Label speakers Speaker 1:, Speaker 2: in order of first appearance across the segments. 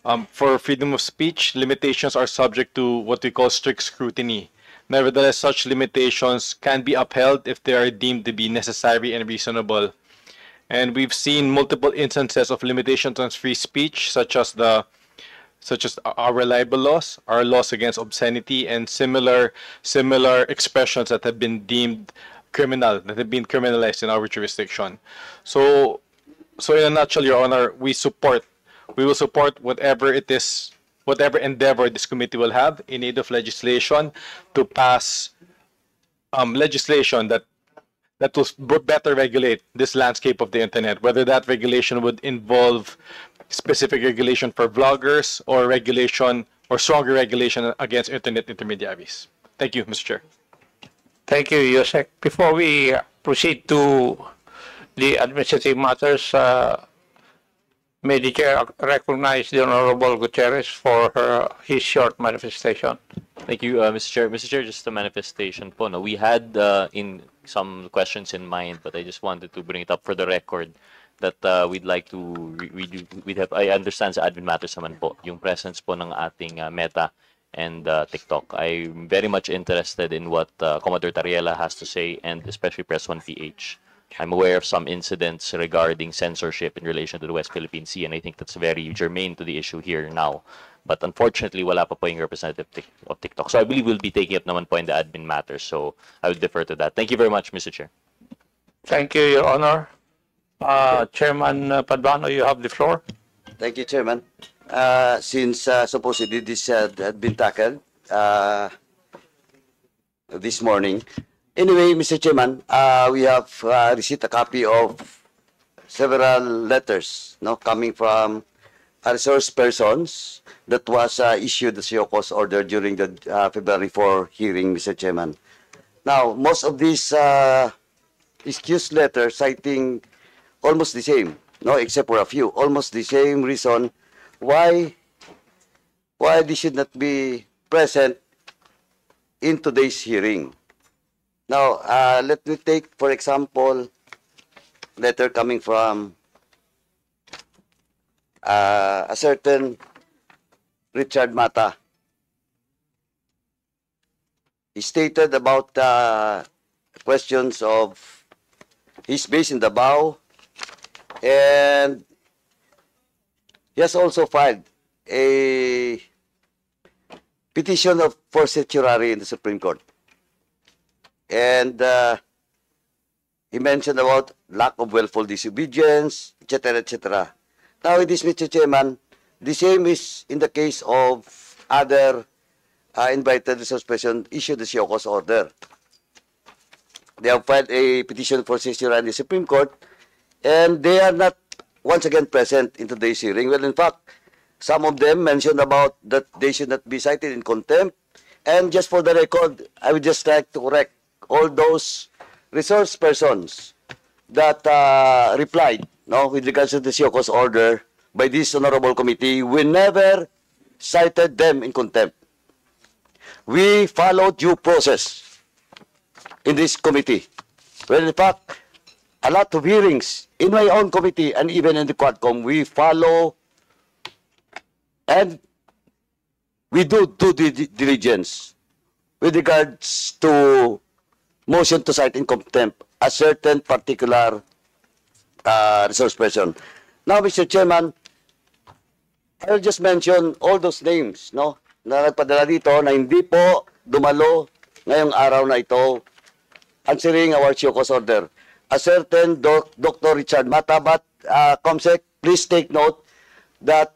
Speaker 1: For freedom of speech, limitations are subject to what we call strict scrutiny. Nevertheless, such limitations can be upheld if they are deemed to be necessary and reasonable. And we've seen multiple instances of limitations on free speech, such as our libel laws, our laws against obscenity, and similar expressions that have been deemed criminal, that have been criminalized in our jurisdiction. So, so in a nutshell, Your Honor, we will support whatever it is, whatever endeavor this committee will have in aid of legislation to pass legislation that will better regulate this landscape of the internet, whether that regulation would involve specific regulation for vloggers or regulation or stronger regulation against internet intermediaries. Thank you, Mr. Chair.
Speaker 2: Thank you, Yusek. Before we proceed to the administrative matters, may the chair recognize the Honorable Gutierrez for his short manifestation.
Speaker 3: Thank you, Mr. Chair. Mr. Chair, just a manifestation po. No? We had in some questions in mind, but I just wanted to bring it up for the record that we'd like to we'd have. I understand sa admin matters naman po yung presence po ng ating Meta and TikTok. I'm very much interested in what Commodore Tariela has to say, and especially Press 1 PH. I'm aware of some incidents regarding censorship in relation to the West Philippine Sea, and I think that's very germane to the issue here now. But unfortunately, wala pa po yung representative of TikTok. So I believe we'll be taking up naman po in the admin matters. So I will defer to that. Thank you very much, Mr. Chair.
Speaker 2: Thank you, Your Honor. Chairman Paduano, you have the floor.
Speaker 4: Thank you, Chairman. Since supposedly this had been tackled this morning. Anyway, Mr. Chairman, we have received a copy of several letters coming from resource persons that was issued the show cause order during the February 4 hearing, Mr. Chairman. Now, most of these excuse letters citing almost the same, except for a few, almost the same reason why they should not be present in today's hearing. Now, let me take, for example, letter coming from a certain Richard Mata. He stated about questions of he's based in Davao, and he has also filed a petition for certiorari in the Supreme Court. And he mentioned about lack of willful disobedience, etc., etc. Now, it is, Mr. Chairman, the same is in the case of other invited resource persons issued the show cause order. They have filed a petition for certiorari in the Supreme Court, and they are not once again present in today's hearing. Well, in fact, some of them mentioned about that they should not be cited in contempt. And just for the record, I would just like to correct all those resource persons that replied with regards to the show cause order by this honorable committee. We never cited them in contempt. We followed due process in this committee. Well, in fact, a lot of hearings in my own committee and even in the Quadcom, we follow and we do due diligence with regards to motion to cite in contempt a certain particular resource person. Now, Mr. Chairman, I'll just mention all those names, na nagpadala dito na hindi po dumalo ngayong araw na ito answering our show cause order. A certain Dr. Richard Mata, but Comsec, please take note that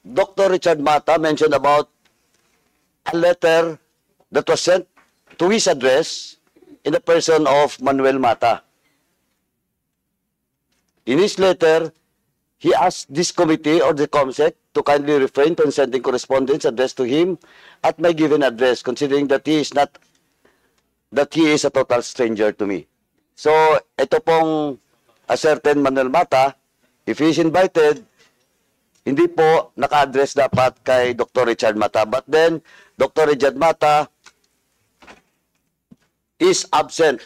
Speaker 4: Dr. Richard Mata mentioned about a letter that was sent to his address in the person of Manuel Mata. In his letter, he asked this committee or the Comsec to kindly refrain from sending correspondence addressed to him at my given address, considering that he is a total stranger to me. So, ito pong a certain Manuel Mata, if he is invited, hindi po naka-address dapat kay Dr. Richard Mata. But then, Dr. Richard Mata is absent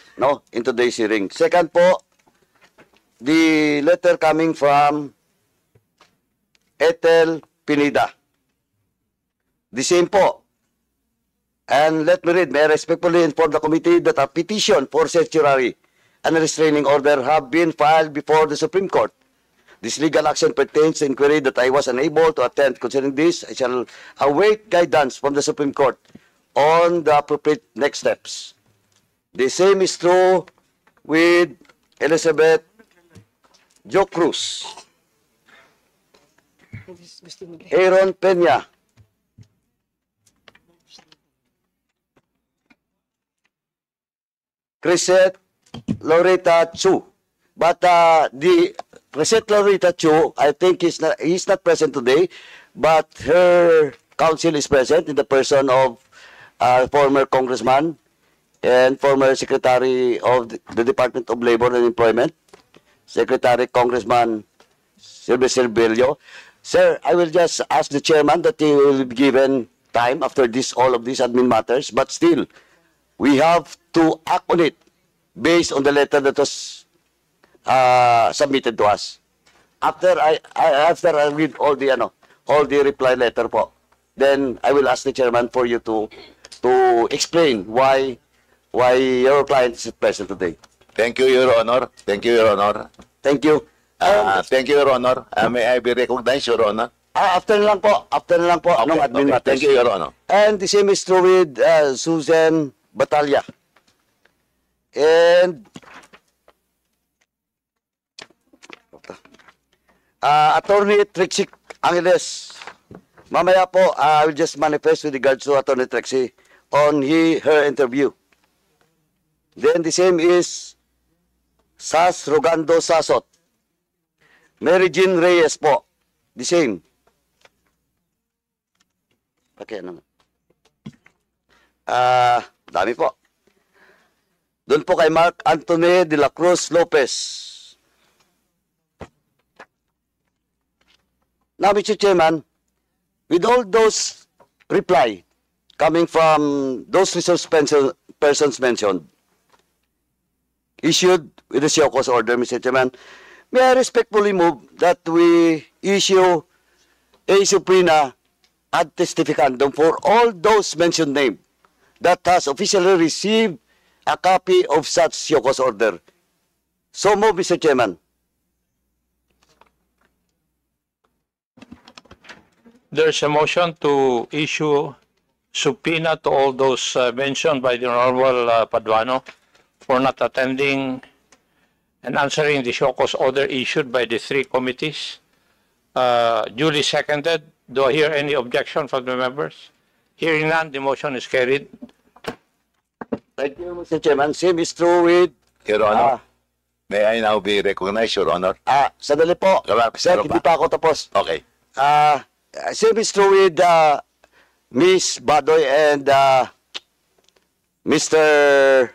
Speaker 4: in today's hearing. Second po, the letter coming from Ethel Pineda. The same po. And let me read, may I respectfully inform the committee that a petition for certiorari and restraining order have been filed before the Supreme Court. This legal action pertains to inquiry that I was unable to attend. Concerning this, I shall await guidance from the Supreme Court on the appropriate next steps. The same is true with Elizabeth Jo Cruz, Aaron Peña, Crisette Loretta Chu. But the Crisette Loretta Chu, I think he's not present today, but her counsel is present in the person of former congressman and former secretary of the Department of Labor and Employment, Secretary Congressman Sylvester Bello. Sir, I will just ask the chairman that he will be given time after all of these admin matters, but still, we have to act on it based on the letter that was submitted to us. After I read all the reply letter po, then I will ask the chairman for you to explain why your client is present today.
Speaker 5: Thank you, Your Honor. Thank you, Your Honor.
Speaker 4: Thank you.
Speaker 5: Thank you, Your Honor. May I be recognized, Your Honor?
Speaker 4: After na lang po. Anong admin matters.
Speaker 5: Thank you, Your Honor.
Speaker 4: And the same is true with Susan Batalya. And Attorney Trixie Angeles. Mamaya po, I will just manifest with regards to Attorney Trixie on her interview. Then the same is Sas Rogando Sasot. Mary Jean Reyes po. The same. Okay, ano? Dami po. Doon po kay Mark Anthony de la Cruz Lopez. Now, Mr. Chairman, with all those reply coming from those resource persons mentioned, issued with the show cause order, Mr. Chairman, may I respectfully move that we issue a subpoena ad testificandum for all those mentioned names that has officially received a copy of such show cause order. So move, Mr. Chairman.
Speaker 2: There's a motion to issue subpoena to all those mentioned by the Honorable Paduano for not attending and answering the show cause order issued by the three committees. Duly seconded. Do I hear any objection from the members? Hearing none, the motion is carried.
Speaker 4: Thank you, Mr. Chairman. Same is true with...
Speaker 5: Your Honor, may I now be recognized, Your Honor?
Speaker 4: Sandali po. Sir, hindi pa ako tapos.
Speaker 5: Okay.
Speaker 4: Same is true with Ms. Badoy and Mr.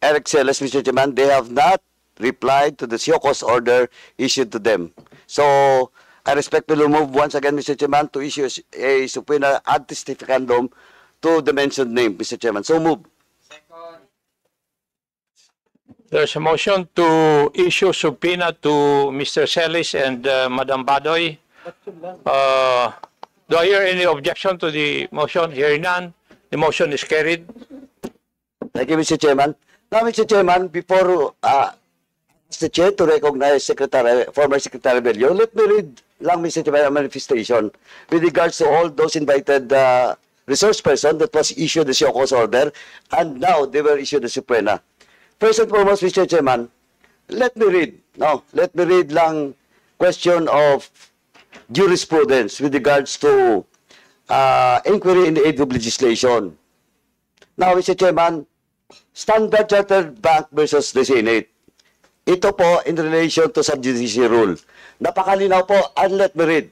Speaker 4: Eric Celes, Mr. Chairman. They have not replied to the show cause order issued to them. So, I respectfully move once again, Mr. Chairman, to issue a subpoena ad testificandum to the mentioned name, Mr. Chairman. So move.
Speaker 2: There's a motion to issue subpoena to Mr. Celis and Madam Badoy. Do I hear any objection to the motion? Hearing none, the motion is carried.
Speaker 4: Thank you, Mr. Chairman. Now, Mr. Chairman, before Mr. Chair to recognize former Secretary Bello, let me read lang, Mr. Chairman, a manifestation with regards to all those invited resource person that was issued the show cause order, and now they were issued the subpoena. First and foremost, Mr. Chairman, let me read lang question of jurisprudence with regards to inquiry in the aid of legislation. Now, Mr. Chairman, Standard Chartered Bank versus the Senate. Ito po in relation to sub judice rule. Napakalinaw po, and let me read.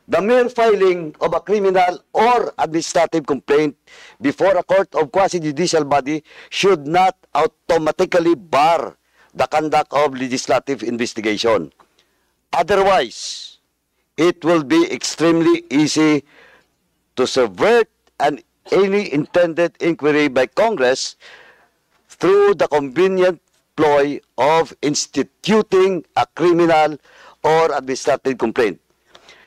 Speaker 4: The mere filing of a criminal or administrative complaint before a court of quasi-judicial body should not automatically bar the conduct of legislative investigation. Otherwise, it will be extremely easy to subvert any intended inquiry by Congress through the convenient ploy of instituting a criminal or administrative complaint.